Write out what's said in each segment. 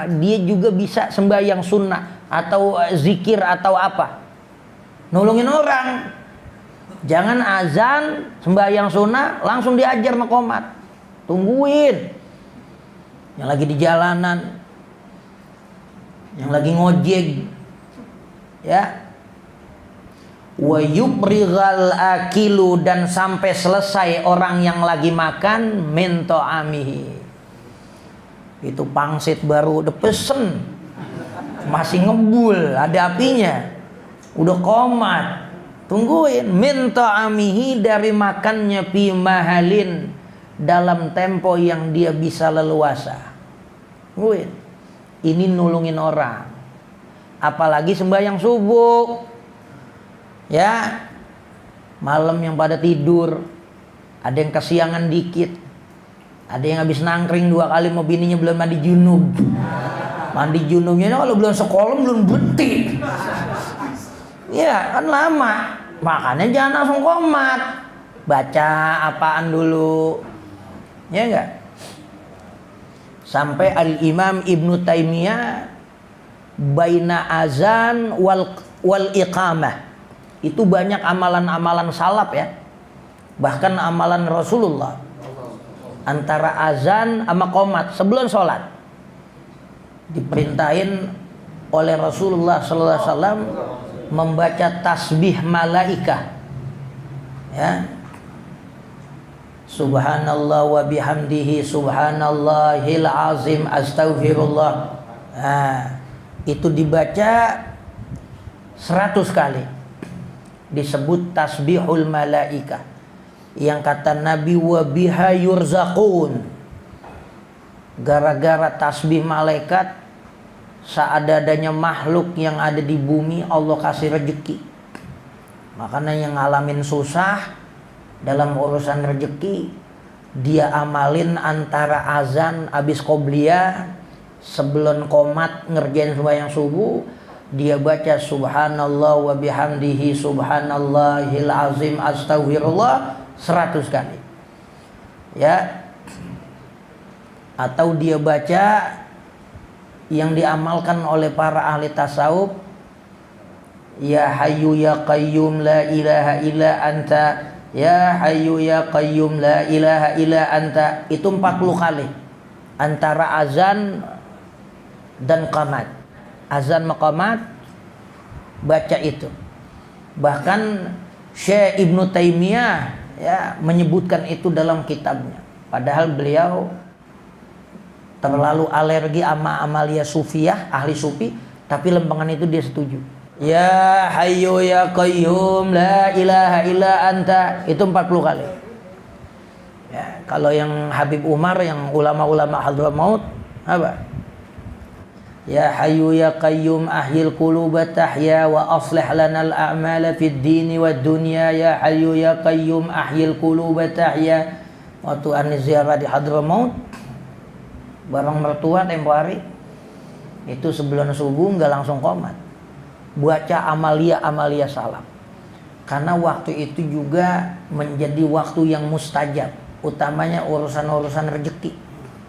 dia juga bisa sembahyang sunnah atau zikir atau apa. Nolongin orang. Jangan azan, sembahyang sunnah, langsung diajar sama qomat. Tungguin. Yang lagi di jalanan, yang lagi ngojek, ya. Wa yubrighal akilu, dan sampai selesai orang yang lagi makan min ta'amihi. Itu pangsit baru udah pesen, masih ngebul, ada apinya, udah qomat. Tungguin min ta'amihi, dari makannya, fi mahalin, dalam tempo yang dia bisa leluasa. Tungguin. Ini nulungin orang. Apalagi sembahyang subuh. Ya, malam yang pada tidur, ada yang kesiangan dikit, ada yang habis nangkring 2 kali sama bininya belum mandi junub. Mandi junubnya kalau belum sekolah belum betik. Ya kan lama, makanya jangan langsung qomat, baca apaan dulu, ya enggak? Sampai Al-Imam Ibnu Taimiyah baina azan wal iqamah, itu banyak amalan-amalan salaf ya, bahkan amalan Rasulullah, antara azan sama qomat sebelum sholat diperintahin oleh Rasulullah SAW membaca tasbih malaikah, ya, subhanallah wa bihamdihi subhanallahil azim astaghfirullah. Nah, itu dibaca 100 kali, disebut tasbihul malaikah, yang kata Nabi wa biha yurzaqun, gara-gara tasbih malaikat seadanya makhluk yang ada di bumi Allah kasih rezeki. Makanya yang ngalamin susah dalam urusan rezeki, dia amalin antara azan habis qobliyah sebelum qomat ngerjain sembahyang subuh, dia baca subhanallah wa bihamdihi subhanallahil azim astaghfirullah 100 kali, ya. Atau dia baca yang diamalkan oleh para ahli tasawuf, ya hayyu ya qayyum la ilaha illa anta, ya hayyu ya qayyum la ilaha illa anta, itu 40 kali antara azan dan qamat. Azan maqamat baca itu. Bahkan Syekh Ibnu Taimiyah ya menyebutkan itu dalam kitabnya. Padahal beliau terlalu alergi sama amalia sufiyah, ahli sufi, tapi lempengan itu dia setuju. Ya hayyu ya qayyum la ilaha illa anta, itu 40 kali. Ya, kalau yang Habib Umar, yang ulama-ulama Hadramaut, apa? Ya hayyu ya qayyum ahyil quluba tahya wa aslih lanal a'mala fid dini wad dunya, ya hayyu ya qayyum ahyil quluba tahya. Waktu ane ziarah di Hadramaut bareng mertua tempo hari itu, sebelum subuh nggak langsung qomat, baca amalia salaf, karena waktu itu juga menjadi waktu yang mustajab, utamanya urusan rezeki,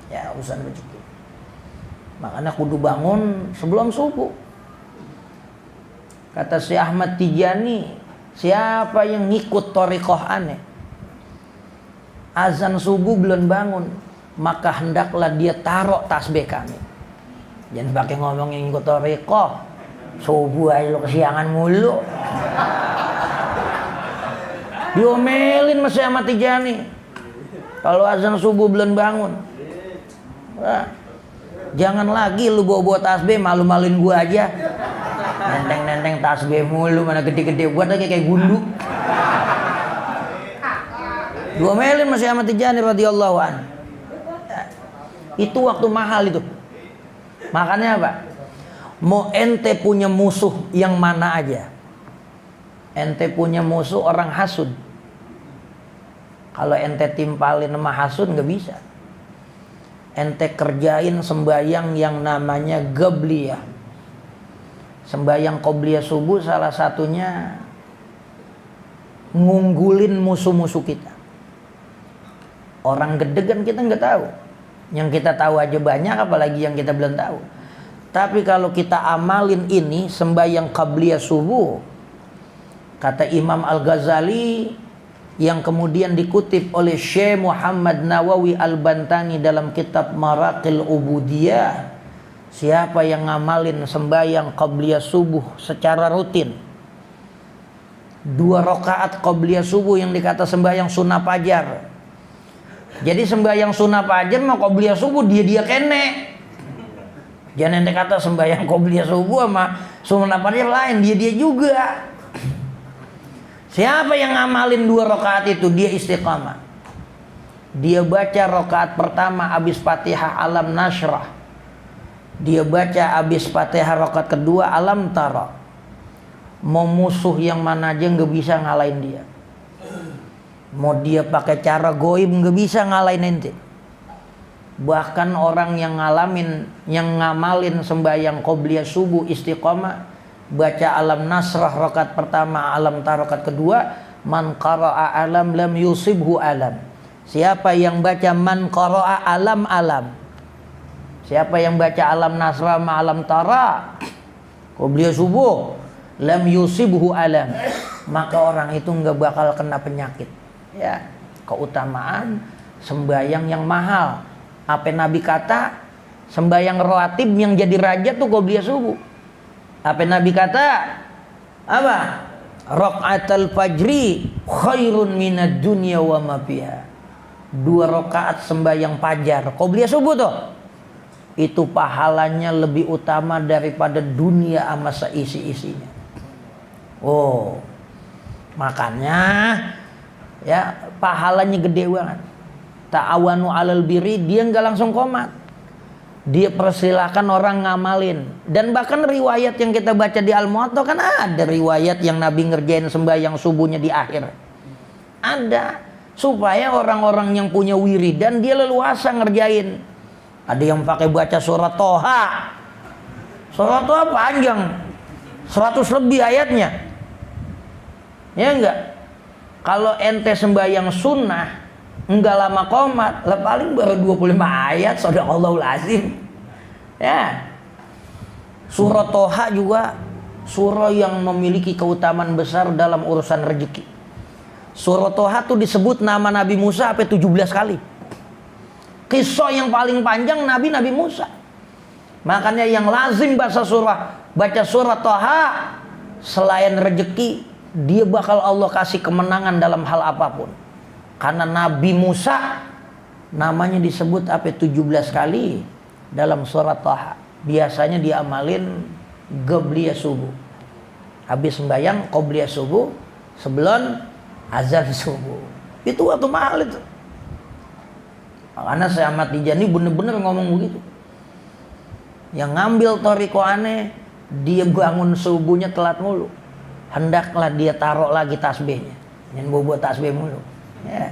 ya, urusan rezeki. Makanya kudu bangun sebelum subuh. Kata Syekh Ahmad Tijani, siapa yang ngikut thariqah aneh, azan subuh belum bangun, maka hendaklah dia taruh tasbih kami. Jangan pakai ngomongin ngikut thariqah, subuh aja lo kesiangan mulu. Diomelin sama Syekh Ahmad Tijani kalau azan subuh belum bangun. Nah, jangan lagi lu bawa tasbih, malu-maluin gua aja. Nenteng-nenteng tasbih mulu, mana gede-gede buat lagi kayak gundu. Diomelin masih Ahmad Tijani radhiyallahu anhu. Itu waktu mahal itu. Makanya apa? Mau ente punya musuh yang mana aja, ente punya musuh orang hasud, kalau ente timpalin sama hasud nggak bisa. Ente kerjain sembahyang yang namanya qabliyah, sembahyang qobliyah subuh, salah satunya ngunggulin musuh-musuh kita. Orang gede kan kita nggak tahu, yang kita tahu aja banyak, apalagi yang kita belum tahu. Tapi kalau kita amalin ini sembahyang qabliyah subuh, kata Imam Al-Ghazali yang kemudian dikutip oleh Syekh Muhammad Nawawi Al-Bantani dalam kitab Maraqil Ubudiyah, siapa yang ngamalin sembahyang qabliyah subuh secara rutin, 2 rakaat qabliyah subuh yang dikata sembahyang sunnah fajar. Jadi sembahyang sunnah fajar mah qabliyah subuh dia kene. Jangan ente kata sembahyang qabliyah subuh sama sunnah fajar lain, dia juga. Siapa yang ngamalin 2 rakaat itu, dia istiqamah. Dia baca rakaat pertama habis Fatihah Alam Nashrah. Dia baca habis Fatihah rakaat kedua Alam Tara. Mau musuh yang mana aja nggak bisa ngalahin dia. Mau dia pakai cara goib nggak bisa ngalahin ente. Bahkan orang yang ngamalin sembahyang qabliyah subuh istiqamah, baca Alam Nasrah rakaat pertama, Alam Tara rakaat kedua, man qara'a alam lam yusibhu alam. Siapa yang baca man qara'a alam alam, siapa yang baca Alam Nasrah ma Alam Tara qabliyah subuh, lam yusibhu alam, maka orang itu nggak bakal kena penyakit. Ya, keutamaan sembahyang yang mahal. Apa Nabi kata? Sembahyang rawatib yang jadi raja tuh qabliyah subuh. Apa Nabi kata? Apa? Rakaatul fajri khairun minad dunya wa ma fiha. 2 rakaat sembahyang fajar qabliyah subuh tuh, itu pahalanya lebih utama daripada dunia sama seisi-isinya. Oh, makanya ya pahalanya gede banget. Ta'awanu 'alal birri, dia nggak langsung komat. Dia persilahkan orang ngamalin. Dan bahkan riwayat yang kita baca di Al-Muwatta kan ada riwayat yang Nabi ngerjain sembahyang subuhnya di akhir. Ada, supaya orang-orang yang punya wiridan dia leluasa ngerjain. Ada yang pakai baca surat Toha. Surat Toha panjang, 100 lebih ayatnya. Ya enggak? Kalau ente sembahyang sunnah enggak lama qomat, lah paling baru 25 ayat, sadaqallahul azim. Ya. Surah Toha juga surah yang memiliki keutamaan besar dalam urusan rezeki. Surah Toha tuh disebut nama Nabi Musa sampai 17 kali. Kisah yang paling panjang Nabi Musa. Makanya yang lazim baca surah Toha, selain rezeki, dia bakal Allah kasih kemenangan dalam hal apapun. Karena Nabi Musa namanya disebut apa 17 kali dalam surat Taha. Biasanya diamalin qabliyah subuh. Habis sembahyang qabliyah subuh sebelum azan subuh. Itu waktu mahal itu. Karena saya Ahmad Tijani bener-bener ngomong begitu. Yang ngambil thariqah aneh, dia bangun subuhnya telat mulu. Hendaklah dia taruh lagi tasbihnya. Jangan bobo tasbih mulu. Ya.